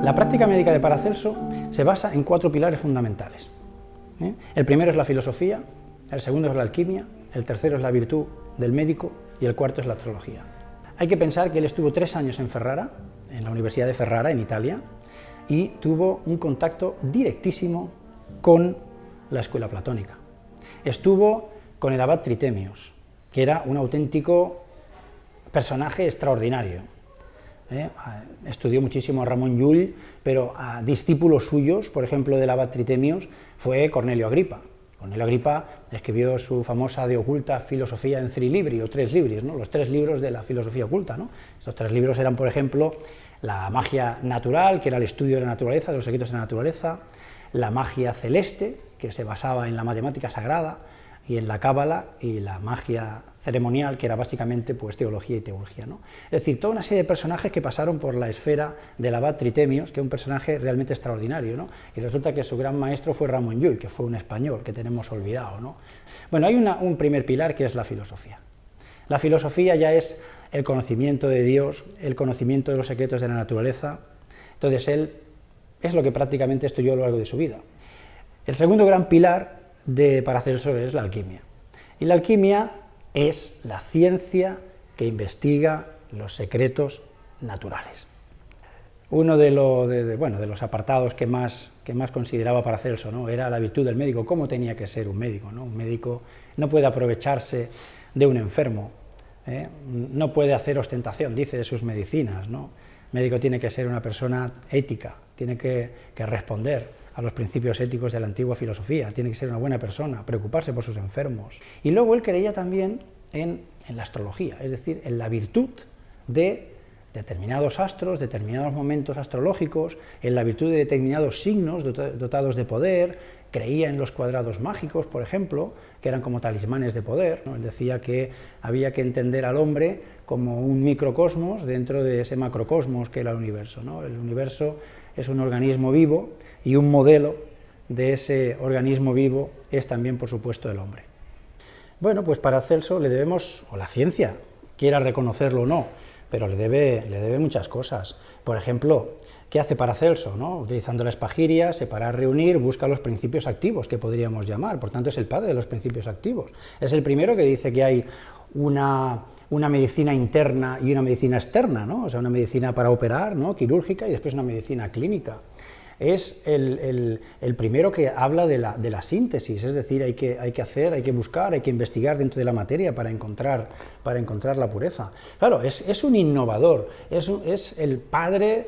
La práctica médica de Paracelso se basa en 4 pilares fundamentales. El primero es la filosofía, el segundo es la alquimia, el tercero es la virtud del médico y el cuarto es la astrología. Hay que pensar que él estuvo 3 años en Ferrara, en la Universidad de Ferrara, en Italia, y tuvo un contacto directísimo con la escuela platónica. Estuvo con el abad Tritemius, que era un auténtico personaje extraordinario. Estudió muchísimo a Ramón Llull, pero a discípulos suyos, por ejemplo, del abad Tritemius, fue Cornelio Agripa. Cornelio Agripa escribió su famosa De Occulta Filosofía en 3 libri, o 3 libris, ¿no? Los 3 libros de la filosofía oculta, ¿no? Estos 3 libros eran, por ejemplo, la magia natural, que era el estudio de la naturaleza, de los secretos de la naturaleza, la magia celeste, que se basaba en la matemática sagrada, y en la cábala, y la magia ceremonial, que era básicamente pues, teología y teología, ¿no? Es decir, toda una serie de personajes que pasaron por la esfera del abad Tritemius, que es un personaje realmente extraordinario, ¿no? Y resulta que su gran maestro fue Ramón Llull, que fue un español, que tenemos olvidado, ¿no? Bueno, hay un primer pilar que es la filosofía. La filosofía ya es el conocimiento de Dios, el conocimiento de los secretos de la naturaleza. Entonces él es lo que prácticamente estudió a lo largo de su vida. El segundo gran pilar de Paracelso es la alquimia. Y la alquimia es la ciencia que investiga los secretos naturales. Uno de los apartados que más consideraba Paracelso, ¿no? Era la virtud del médico, cómo tenía que ser un médico, ¿no? Un médico no puede aprovecharse de un enfermo, no puede hacer ostentación, dice, de sus medicinas, ¿no? El médico tiene que ser una persona ética, tiene que responder a los principios éticos de la antigua filosofía, tiene que ser una buena persona, preocuparse por sus enfermos. Y luego él creía también en la astrología, es decir, en la virtud de determinados astros, determinados momentos astrológicos, en la virtud de determinados signos dotados de poder. Creía en los cuadrados mágicos, por ejemplo, que eran como talismanes de poder, ¿no? Él decía que había que entender al hombre como un microcosmos dentro de ese macrocosmos que era el universo, ¿no? El universo es un organismo vivo y un modelo de ese organismo vivo es también, por supuesto, el hombre. Bueno, pues Paracelso le debemos, o la ciencia, quiera reconocerlo o no, pero le debe muchas cosas. Por ejemplo, ¿qué hace Paracelso, ¿no? Utilizando la espagiria, separar, reunir, busca los principios activos, que podríamos llamar, por tanto es el padre de los principios activos. Es el primero que dice que hay una medicina interna y una medicina externa, ¿no? O sea, una medicina para operar, ¿no? Quirúrgica, y después una medicina clínica. Es el primero que habla de la síntesis, es decir, hay que buscar, hay que investigar dentro de la materia para encontrar la pureza. Claro, es un innovador, es el padre.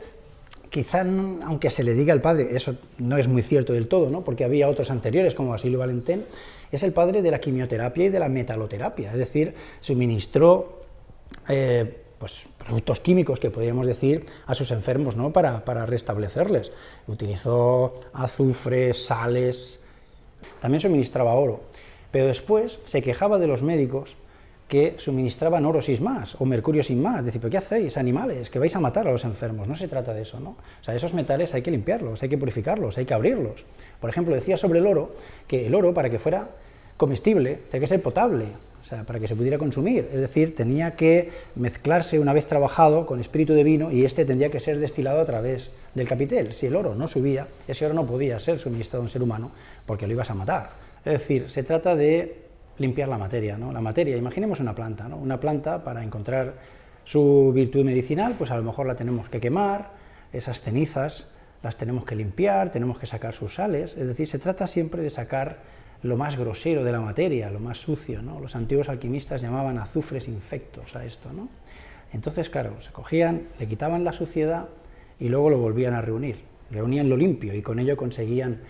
Quizá, aunque se le diga el padre, eso no es muy cierto del todo, ¿no? Porque había otros anteriores, como Basilio Valentin, es el padre de la quimioterapia y de la metaloterapia, es decir, suministró pues, productos químicos, que podríamos decir, a sus enfermos, ¿no? para restablecerles. Utilizó azufre, sales, también suministraba oro, pero después se quejaba de los médicos que suministraban oro sin más, o mercurio sin más. Decir, ¿pero qué hacéis, animales? Que vais a matar a los enfermos. No se trata de eso, ¿no? O sea, esos metales hay que limpiarlos, hay que purificarlos, hay que abrirlos. Por ejemplo, decía sobre el oro, que el oro, para que fuera comestible, tenía que ser potable, o sea, para que se pudiera consumir. Es decir, tenía que mezclarse una vez trabajado con espíritu de vino, y este tendría que ser destilado a través del capitel. Si el oro no subía, ese oro no podía ser suministrado a un ser humano, porque lo ibas a matar. Es decir, se trata de limpiar la materia, ¿no? La materia, imaginemos una planta, ¿no? Una planta, para encontrar su virtud medicinal, pues a lo mejor la tenemos que quemar, esas cenizas las tenemos que limpiar, tenemos que sacar sus sales, es decir, se trata siempre de sacar lo más grosero de la materia, lo más sucio, ¿no? Los antiguos alquimistas llamaban azufres infectos a esto, ¿no? Entonces, claro, se cogían, le quitaban la suciedad y luego lo volvían a reunir, reunían lo limpio y con ello conseguían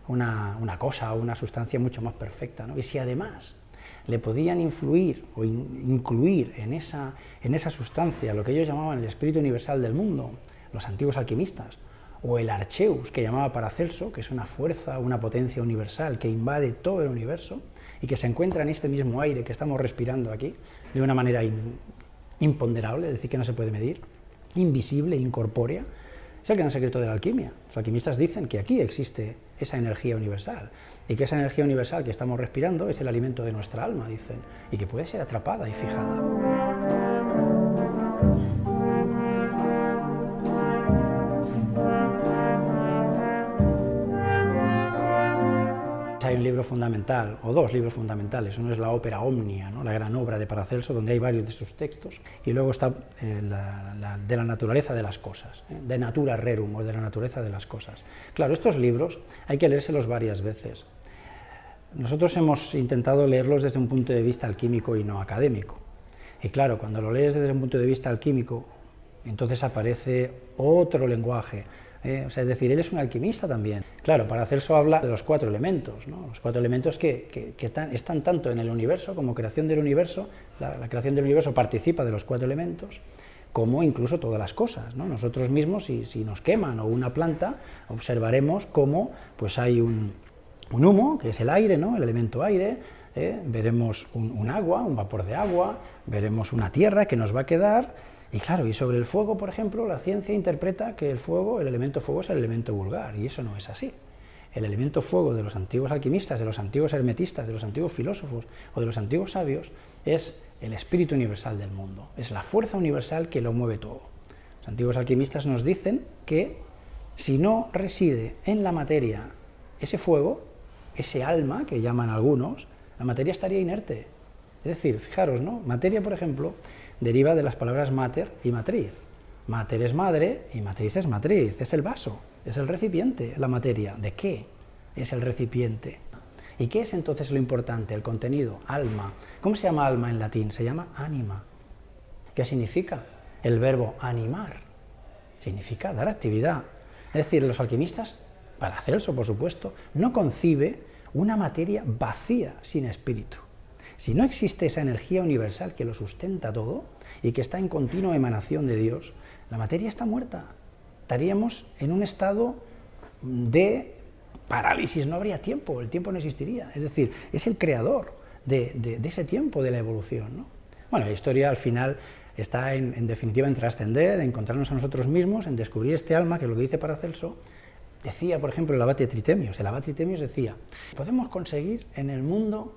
una cosa, una sustancia mucho más perfecta, ¿no? Y si además le podían influir o incluir en esa sustancia lo que ellos llamaban el espíritu universal del mundo, los antiguos alquimistas, o el Archeus, que llamaba Paracelso, que es una fuerza, una potencia universal que invade todo el universo y que se encuentra en este mismo aire que estamos respirando aquí, de una manera imponderable, es decir, que no se puede medir, invisible, incorpórea. Es el gran secreto de la alquimia. Los alquimistas dicen que aquí existe esa energía universal, y que esa energía universal que estamos respirando es el alimento de nuestra alma, dicen, y que puede ser atrapada y fijada. un libro fundamental, o dos libros fundamentales. Uno es la Opera Omnia, ¿no?, la gran obra de Paracelso, donde hay varios de sus textos, y luego está de la naturaleza de las cosas, de Natura Rerum, o de la naturaleza de las cosas. Claro, estos libros hay que leérselos varias veces. Nosotros hemos intentado leerlos desde un punto de vista alquímico y no académico. Y claro, cuando lo lees desde un punto de vista alquímico, entonces aparece otro lenguaje. O sea, es decir, él es un alquimista también. Claro, Paracelso habla de los 4 elementos, ¿no? Los 4 elementos que están tanto en el universo como creación del universo. La creación del universo participa de los 4 elementos, como incluso todas las cosas, ¿no? Nosotros mismos, si nos queman o una planta, observaremos cómo pues hay un humo, que es el aire, ¿no?, el elemento aire. Veremos un agua, un vapor de agua, veremos una tierra que nos va a quedar. Y claro, y sobre el fuego, por ejemplo, la ciencia interpreta que el elemento fuego es el elemento vulgar, y eso no es así. El elemento fuego de los antiguos alquimistas, de los antiguos hermetistas, de los antiguos filósofos o de los antiguos sabios es el espíritu universal del mundo, es la fuerza universal que lo mueve todo. Los antiguos alquimistas nos dicen que si no reside en la materia ese fuego, ese alma que llaman algunos, la materia estaría inerte. Es decir, fijaros, ¿no?, materia, por ejemplo, deriva de las palabras mater y matriz. Mater es madre y matriz es matriz, es el vaso, es el recipiente, la materia. ¿De qué es el recipiente? ¿Y qué es entonces lo importante? El contenido, alma. ¿Cómo se llama alma en latín? Se llama anima. ¿Qué significa? El verbo animar. Significa dar actividad. Es decir, los alquimistas, Paracelso por supuesto, no concibe una materia vacía sin espíritu. Si no existe esa energía universal que lo sustenta todo y que está en continua emanación de Dios, la materia está muerta. Estaríamos en un estado de parálisis, no habría tiempo, el tiempo no existiría. Es decir, es el creador de ese tiempo de la evolución, ¿no? Bueno, la historia al final está en definitiva en trascender, en encontrarnos a nosotros mismos, en descubrir este alma, que es lo que dice Paracelso. Decía, por ejemplo, el abate Tritemius. El abate Tritemius decía, podemos conseguir en el mundo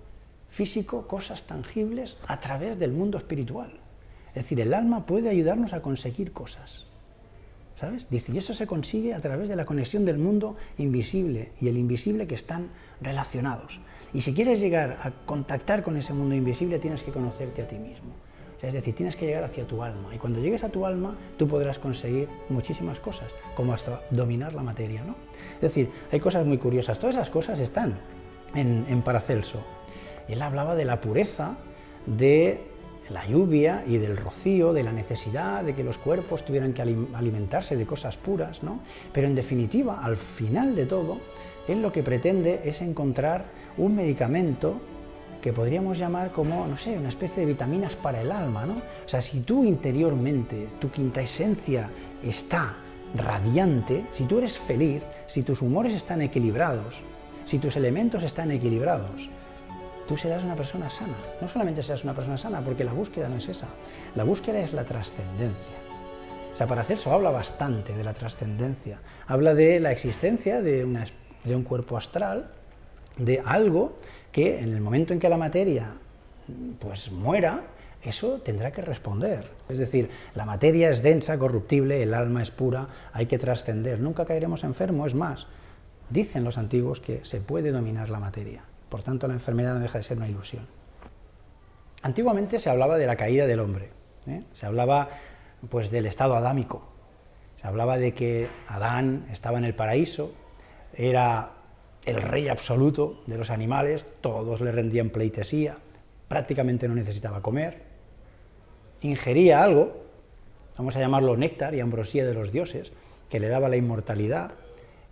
físico cosas tangibles a través del mundo espiritual. Es decir, el alma puede ayudarnos a conseguir cosas, ¿sabes? Dice, y eso se consigue a través de la conexión del mundo invisible y el invisible, que están relacionados. Y si quieres llegar a contactar con ese mundo invisible, tienes que conocerte a ti mismo. O sea, es decir, tienes que llegar hacia tu alma. Y cuando llegues a tu alma, tú podrás conseguir muchísimas cosas, como hasta dominar la materia, ¿no? Es decir, hay cosas muy curiosas. Todas esas cosas están en Paracelso. Él hablaba de la pureza, de la lluvia y del rocío, de la necesidad de que los cuerpos tuvieran que alimentarse de cosas puras, ¿no? Pero en definitiva, al final de todo, él lo que pretende es encontrar un medicamento que podríamos llamar como, no sé, una especie de vitaminas para el alma, ¿no? O sea, si tú interiormente, tu quinta esencia está radiante, si tú eres feliz, si tus humores están equilibrados, si tus elementos están equilibrados, tú serás una persona sana. No solamente serás una persona sana, porque la búsqueda no es esa. La búsqueda es la trascendencia. O sea, Paracelso habla bastante de la trascendencia. Habla de la existencia de un cuerpo astral, de algo que en el momento en que la materia pues muera, eso tendrá que responder. Es decir, la materia es densa, corruptible, el alma es pura, hay que trascender. Nunca caeremos enfermos, es más, dicen los antiguos que se puede dominar la materia. Por tanto, la enfermedad no deja de ser una ilusión. Antiguamente se hablaba de la caída del hombre, se hablaba pues del estado adámico, se hablaba de que Adán estaba en el paraíso, era el rey absoluto de los animales, todos le rendían pleitesía, prácticamente no necesitaba comer, ingería algo, vamos a llamarlo néctar y ambrosía de los dioses, que le daba la inmortalidad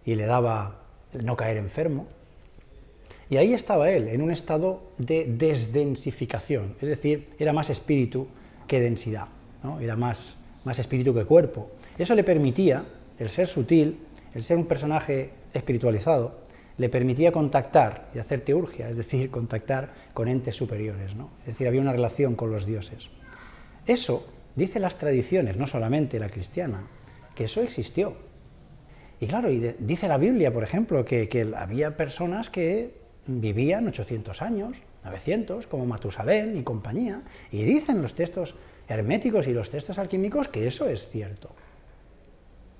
y le daba el no caer enfermo. Y ahí estaba él, en un estado de desdensificación, es decir, era más espíritu que densidad, ¿no? Era más espíritu que cuerpo. Eso le permitía, el ser sutil, el ser un personaje espiritualizado, le permitía contactar y hacer teurgia, es decir, contactar con entes superiores, ¿no? Es decir, había una relación con los dioses. Eso, dice las tradiciones, no solamente la cristiana, que eso existió. Y claro, dice la Biblia, por ejemplo, que había personas que vivían 800 años, 900, como Matusalén y compañía, y dicen los textos herméticos y los textos alquímicos que eso es cierto.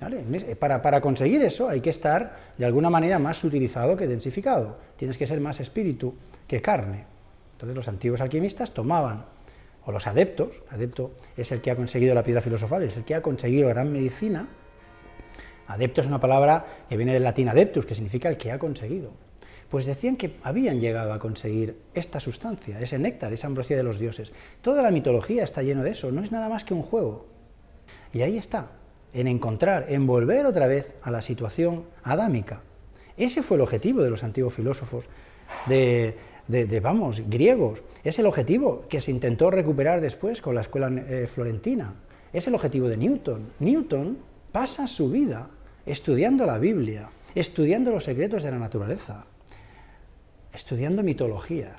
¿Vale? Para conseguir eso hay que estar de alguna manera más sutilizado que densificado. Tienes que ser más espíritu que carne. Entonces los antiguos alquimistas tomaban, o los adepto es el que ha conseguido la piedra filosofal, es el que ha conseguido la gran medicina. Adepto es una palabra que viene del latín adeptus, que significa el que ha conseguido. Pues decían que habían llegado a conseguir esta sustancia, ese néctar, esa ambrosía de los dioses. Toda la mitología está llena de eso, no es nada más que un juego. Y ahí está, en encontrar, en volver otra vez a la situación adámica. Ese fue el objetivo de los antiguos filósofos, griegos. Es el objetivo que se intentó recuperar después con la escuela florentina. Es el objetivo de Newton. Newton pasa su vida estudiando la Biblia, estudiando los secretos de la naturaleza, estudiando mitología,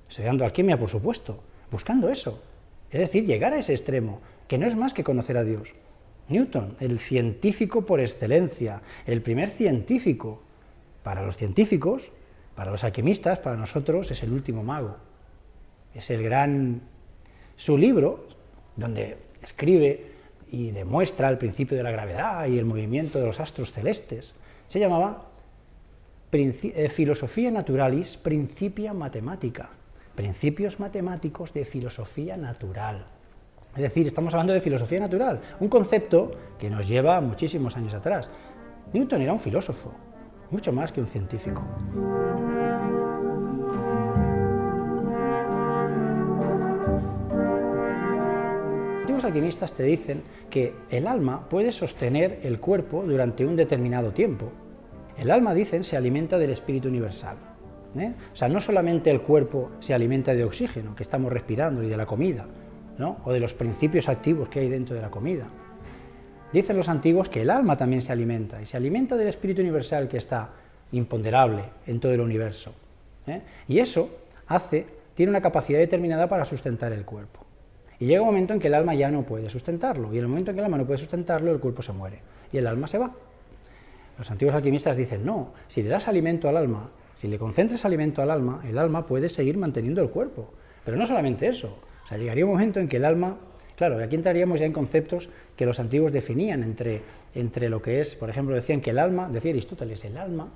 estudiando alquimia, por supuesto, buscando eso. Es decir, llegar a ese extremo, que no es más que conocer a Dios. Newton, el científico por excelencia, el primer científico. Para los científicos, para los alquimistas, para nosotros es el último mago. Es el gran... Su libro, donde escribe y demuestra el principio de la gravedad y el movimiento de los astros celestes, se llamaba Filosofia Naturalis Principia Mathematica, principios matemáticos de filosofía natural. Es decir, estamos hablando de filosofía natural, un concepto que nos lleva muchísimos años atrás. Newton era un filósofo, mucho más que un científico. Los antiguos alquimistas te dicen que el alma puede sostener el cuerpo durante un determinado tiempo. El alma, dicen, se alimenta del espíritu universal. O sea, no solamente el cuerpo se alimenta de oxígeno que estamos respirando y de la comida, ¿no? O de los principios activos que hay dentro de la comida. Dicen los antiguos que el alma también se alimenta, y se alimenta del espíritu universal que está imponderable en todo el universo. Y eso tiene una capacidad determinada para sustentar el cuerpo. Y llega un momento en que el alma ya no puede sustentarlo, y en el momento en que el alma no puede sustentarlo, el cuerpo se muere, y el alma se va. Los antiguos alquimistas dicen, no, si le das alimento al alma, si le concentras alimento al alma, el alma puede seguir manteniendo el cuerpo. Pero no solamente eso, o sea, llegaría un momento en que el alma, claro, aquí entraríamos ya en conceptos que los antiguos definían entre lo que es, por ejemplo, decían que el alma, decía Aristóteles, el alma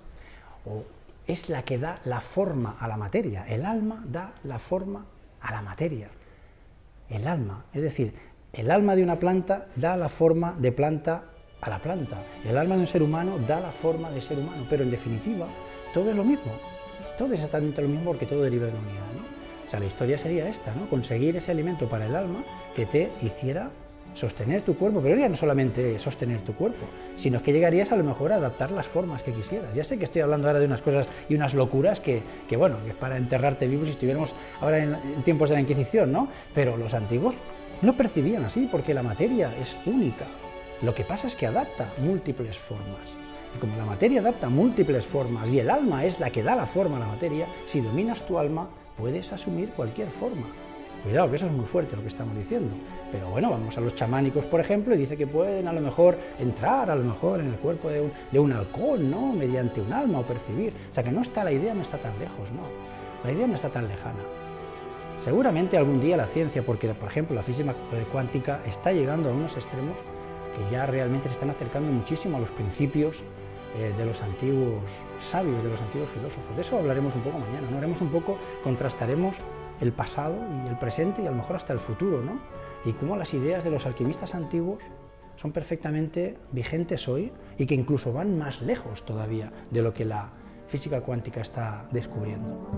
es la que da la forma a la materia, el alma da la forma a la materia, el alma, es decir, el alma de una planta da la forma de planta a la planta, el alma de un ser humano da la forma de ser humano, pero en definitiva todo es lo mismo, todo es exactamente lo mismo porque todo deriva de la unidad, ¿no? O sea, la historia sería esta, ¿no? Conseguir ese alimento para el alma que te hiciera sostener tu cuerpo, pero ya no solamente sostener tu cuerpo, sino que llegarías a lo mejor a adaptar las formas que quisieras. Ya sé que estoy hablando ahora de unas cosas y unas locuras que bueno, que es para enterrarte vivo si estuviéramos ahora en tiempos de la Inquisición, ¿no? Pero los antiguos no percibían así, porque la materia es única. Lo que pasa es que adapta múltiples formas. Y como la materia adapta múltiples formas y el alma es la que da la forma a la materia, si dominas tu alma, puedes asumir cualquier forma. Cuidado, que eso es muy fuerte lo que estamos diciendo. Pero bueno, vamos a los chamánicos, por ejemplo, y dice que pueden a lo mejor entrar en el cuerpo de un halcón, ¿no? Mediante un alma o percibir. O sea que la idea no está tan lejos, ¿no? La idea no está tan lejana. Seguramente algún día la ciencia, porque por ejemplo la física cuántica está llegando a unos extremos que ya realmente se están acercando muchísimo a los principios de los antiguos sabios, de los antiguos filósofos. De eso hablaremos un poco mañana, ¿no? Haremos un poco, contrastaremos el pasado y el presente y a lo mejor hasta el futuro, ¿no? Y cómo las ideas de los alquimistas antiguos son perfectamente vigentes hoy y que incluso van más lejos todavía de lo que la física cuántica está descubriendo.